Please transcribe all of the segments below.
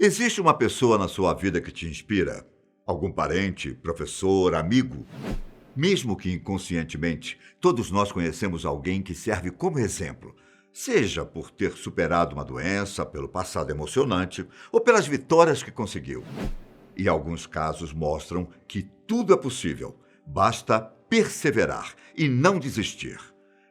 Existe uma pessoa na sua vida que te inspira? Algum parente, professor, amigo? Mesmo que inconscientemente, todos nós conhecemos alguém que serve como exemplo, seja por ter superado uma doença, pelo passado emocionante ou pelas vitórias que conseguiu. E alguns casos mostram que tudo é possível, basta perseverar e não desistir.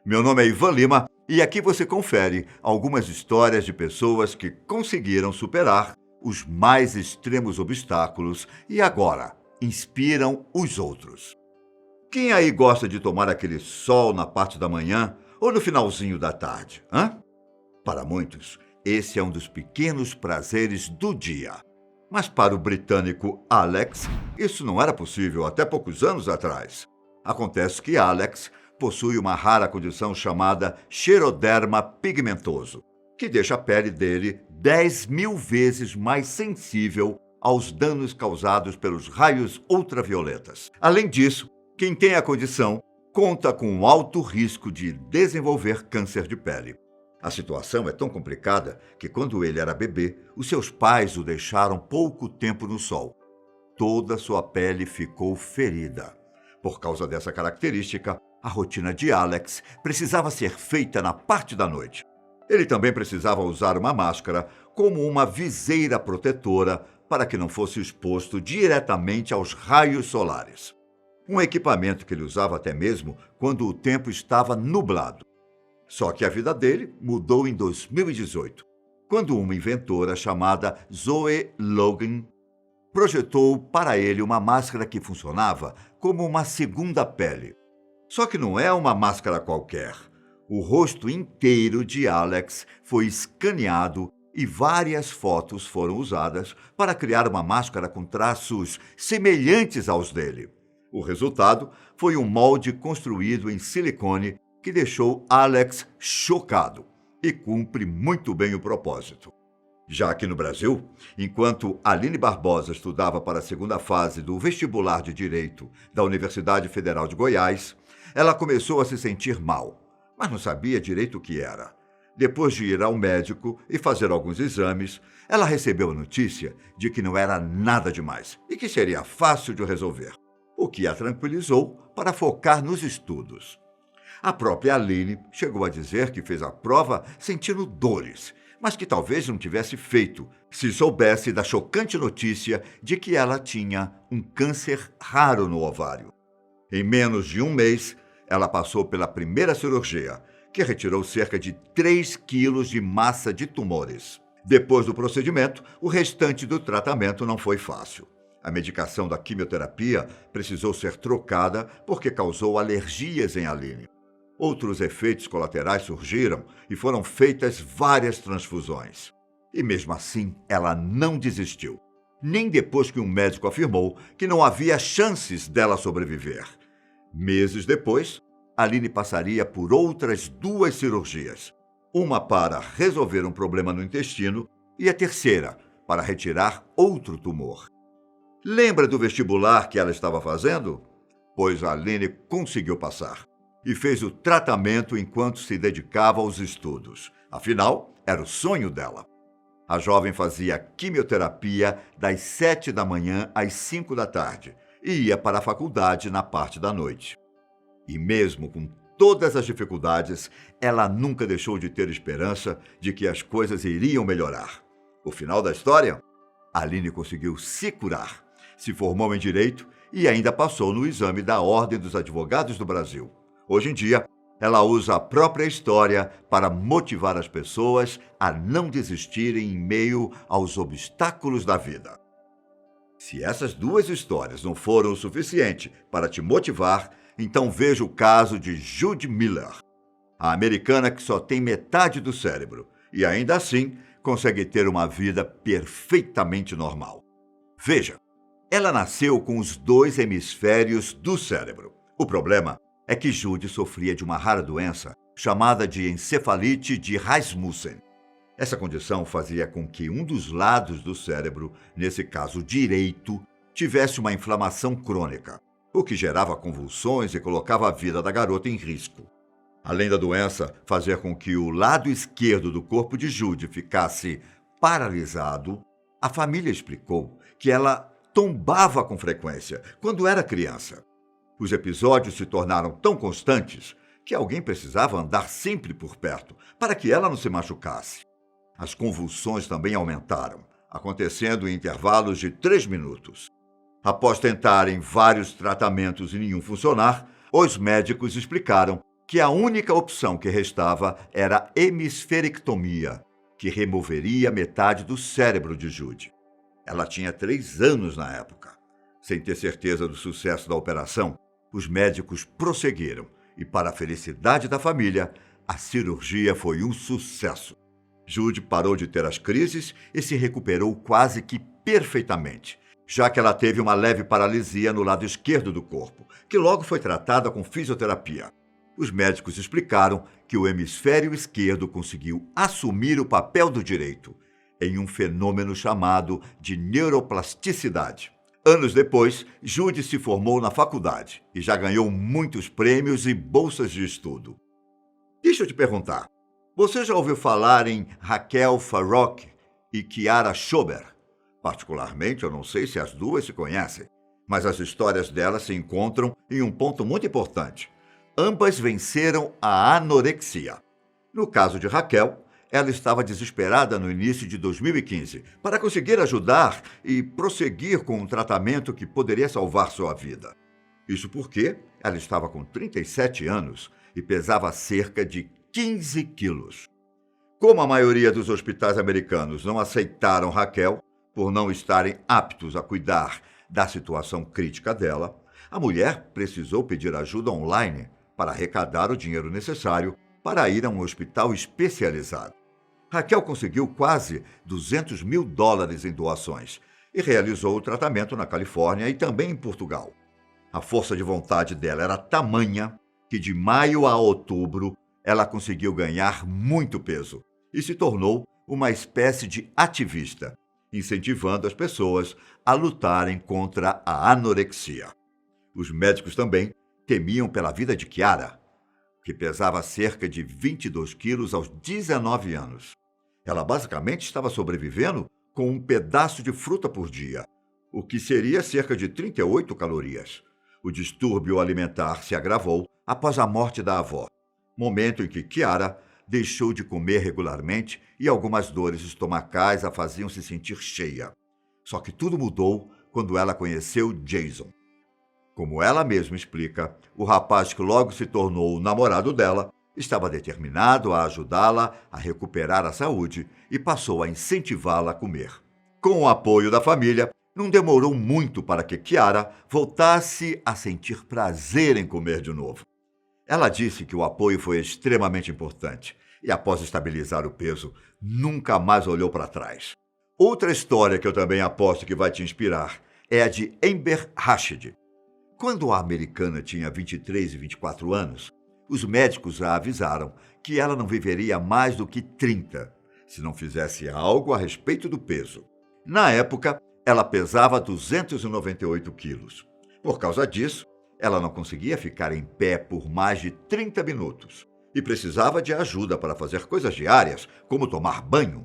Meu nome é Ivan Lima e aqui você confere algumas histórias de pessoas que conseguiram superar os mais extremos obstáculos e agora inspiram os outros. Quem aí gosta de tomar aquele sol na parte da manhã ou no finalzinho da tarde, hã? Para muitos, esse é um dos pequenos prazeres do dia. Mas para o britânico Alex, isso não era possível até poucos anos atrás. Acontece que Alex possui uma rara condição chamada xeroderma pigmentoso, que deixa a pele dele 10.000 vezes mais sensível aos danos causados pelos raios ultravioletas. Além disso, quem tem a condição conta com um alto risco de desenvolver câncer de pele. A situação é tão complicada que, quando ele era bebê, os seus pais o deixaram pouco tempo no sol. Toda sua pele ficou ferida. Por causa dessa característica, a rotina de Alex precisava ser feita na parte da noite. Ele também precisava usar uma máscara como uma viseira protetora para que não fosse exposto diretamente aos raios solares. Um equipamento que ele usava até mesmo quando o tempo estava nublado. Só que a vida dele mudou em 2018, quando uma inventora chamada Zoe Logan projetou para ele uma máscara que funcionava como uma segunda pele. Só que não é uma máscara qualquer. O rosto inteiro de Alex foi escaneado e várias fotos foram usadas para criar uma máscara com traços semelhantes aos dele. O resultado foi um molde construído em silicone que deixou Alex chocado e cumpre muito bem o propósito. Já aqui no Brasil, enquanto Aline Barbosa estudava para a segunda fase do vestibular de Direito da Universidade Federal de Goiás, ela começou a se sentir mal, mas não sabia direito o que era. Depois de ir ao médico e fazer alguns exames, ela recebeu a notícia de que não era nada demais e que seria fácil de resolver, o que a tranquilizou para focar nos estudos. A própria Aline chegou a dizer que fez a prova sentindo dores, mas que talvez não tivesse feito se soubesse da chocante notícia de que ela tinha um câncer raro no ovário. Em menos de um mês, ela passou pela primeira cirurgia, que retirou cerca de 3 quilos de massa de tumores. Depois do procedimento, o restante do tratamento não foi fácil. A medicação da quimioterapia precisou ser trocada porque causou alergias em Aline. Outros efeitos colaterais surgiram e foram feitas várias transfusões. E mesmo assim, ela não desistiu, nem depois que um médico afirmou que não havia chances dela sobreviver. Meses depois, Aline passaria por outras 2 cirurgias, uma para resolver um problema no intestino e a terceira para retirar outro tumor. Lembra do vestibular que ela estava fazendo? Pois a Aline conseguiu passar e fez o tratamento enquanto se dedicava aos estudos. Afinal, era o sonho dela. A jovem fazia quimioterapia das 7 da manhã às 5 da tarde e ia para a faculdade na parte da noite. E mesmo com todas as dificuldades, ela nunca deixou de ter esperança de que as coisas iriam melhorar. O final da história? A Aline conseguiu se curar, se formou em Direito e ainda passou no exame da Ordem dos Advogados do Brasil. Hoje em dia, ela usa a própria história para motivar as pessoas a não desistirem em meio aos obstáculos da vida. Se essas 2 histórias não foram o suficiente para te motivar, então veja o caso de Judy Miller, a americana que só tem metade do cérebro e ainda assim consegue ter uma vida perfeitamente normal. Veja, ela nasceu com os 2 hemisférios do cérebro. O problema é que Judy sofria de uma rara doença chamada de encefalite de Rasmussen. Essa condição fazia com que um dos lados do cérebro, nesse caso direito, tivesse uma inflamação crônica, o que gerava convulsões e colocava a vida da garota em risco. Além da doença fazer com que o lado esquerdo do corpo de Judy ficasse paralisado, A família explicou que ela tombava com frequência quando era criança. Os episódios se tornaram tão constantes que alguém precisava andar sempre por perto para que ela não se machucasse. As convulsões também aumentaram, acontecendo em intervalos de 3 minutos. Após tentarem vários tratamentos e nenhum funcionar, os médicos explicaram que a única opção que restava era a hemisferectomia, que removeria metade do cérebro de Judy. Ela tinha 3 anos na época. Sem ter certeza do sucesso da operação, os médicos prosseguiram e, para a felicidade da família, a cirurgia foi um sucesso. Judy parou de ter as crises e se recuperou quase que perfeitamente, já que ela teve uma leve paralisia no lado esquerdo do corpo, que logo foi tratada com fisioterapia. Os médicos explicaram que o hemisfério esquerdo conseguiu assumir o papel do direito, em um fenômeno chamado de neuroplasticidade. Anos depois, Judy se formou na faculdade e já ganhou muitos prêmios e bolsas de estudo. Deixa eu te perguntar, você já ouviu falar em Raquel Farrock e Kiara Schober? Particularmente, eu não sei se as duas se conhecem, mas as histórias delas se encontram em um ponto muito importante. Ambas venceram a anorexia. No caso de Raquel, ela estava desesperada no início de 2015 para conseguir ajudar e prosseguir com um tratamento que poderia salvar sua vida. Isso porque ela estava com 37 anos e pesava cerca de 15 quilos. Como a maioria dos hospitais americanos não aceitaram Raquel por não estarem aptos a cuidar da situação crítica dela, a mulher precisou pedir ajuda online para arrecadar o dinheiro necessário para ir a um hospital especializado. Raquel conseguiu quase $200 mil em doações e realizou o tratamento na Califórnia e também em Portugal. A força de vontade dela era tamanha que de maio a outubro ela conseguiu ganhar muito peso e se tornou uma espécie de ativista, incentivando as pessoas a lutarem contra a anorexia. Os médicos também temiam pela vida de Kiara, que pesava cerca de 22 quilos aos 19 anos. Ela basicamente estava sobrevivendo com um pedaço de fruta por dia, o que seria cerca de 38 calorias. O distúrbio alimentar se agravou após a morte da avó, momento em que Kiara deixou de comer regularmente e algumas dores estomacais a faziam se sentir cheia. Só que tudo mudou quando ela conheceu Jason. Como ela mesma explica, o rapaz que logo se tornou o namorado dela estava determinado a ajudá-la a recuperar a saúde e passou a incentivá-la a comer. Com o apoio da família, não demorou muito para que Kiara voltasse a sentir prazer em comer de novo. Ela disse que o apoio foi extremamente importante e, após estabilizar o peso, nunca mais olhou para trás. Outra história que eu também aposto que vai te inspirar é a de Amber Rashid. Quando a americana tinha 23 e 24 anos, os médicos a avisaram que ela não viveria mais do que 30, se não fizesse algo a respeito do peso. Na época, ela pesava 298 quilos. Por causa disso, ela não conseguia ficar em pé por mais de 30 minutos e precisava de ajuda para fazer coisas diárias, como tomar banho.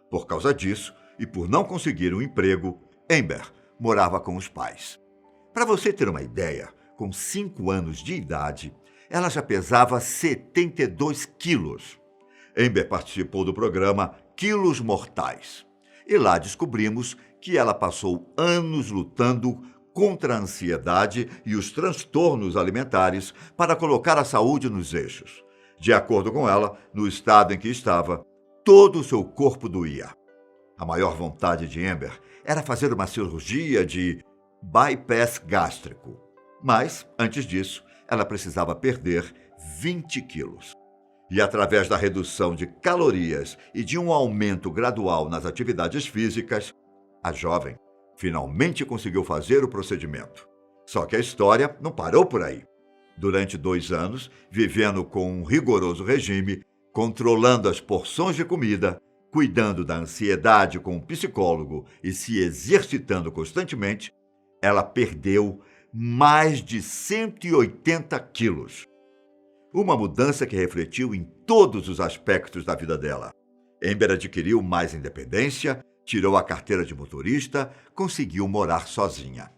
Por causa disso, e por não conseguir um emprego, Amber morava com os pais. Para você ter uma ideia, com 5 anos de idade, ela já pesava 72 quilos. Amber participou do programa Quilos Mortais. E lá descobrimos que ela passou anos lutando contra a ansiedade e os transtornos alimentares para colocar a saúde nos eixos. De acordo com ela, no estado em que estava, todo o seu corpo doía. A maior vontade de Amber era fazer uma cirurgia de bypass gástrico. Mas, antes disso, ela precisava perder 20 quilos. E através da redução de calorias e de um aumento gradual nas atividades físicas, a jovem finalmente conseguiu fazer o procedimento. Só que a história não parou por aí. Durante 2 anos, vivendo com um rigoroso regime, controlando as porções de comida, cuidando da ansiedade com um psicólogo e se exercitando constantemente, ela perdeu mais de 180 quilos. Uma mudança que refletiu em todos os aspectos da vida dela. Amber adquiriu mais independência, tirou a carteira de motorista, conseguiu morar sozinha.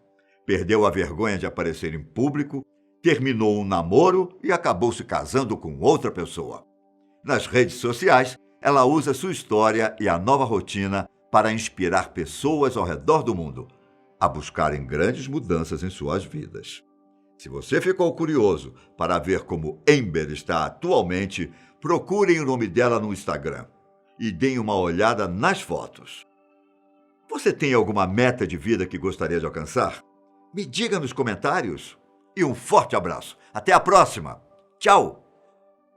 Perdeu a vergonha de aparecer em público, terminou um namoro e acabou se casando com outra pessoa. Nas redes sociais, ela usa sua história e a nova rotina para inspirar pessoas ao redor do mundo a buscarem grandes mudanças em suas vidas. Se você ficou curioso para ver como Amber está atualmente, procurem o nome dela no Instagram e deem uma olhada nas fotos. Você tem alguma meta de vida que gostaria de alcançar? Me diga nos comentários. E um forte abraço. Até a próxima. Tchau!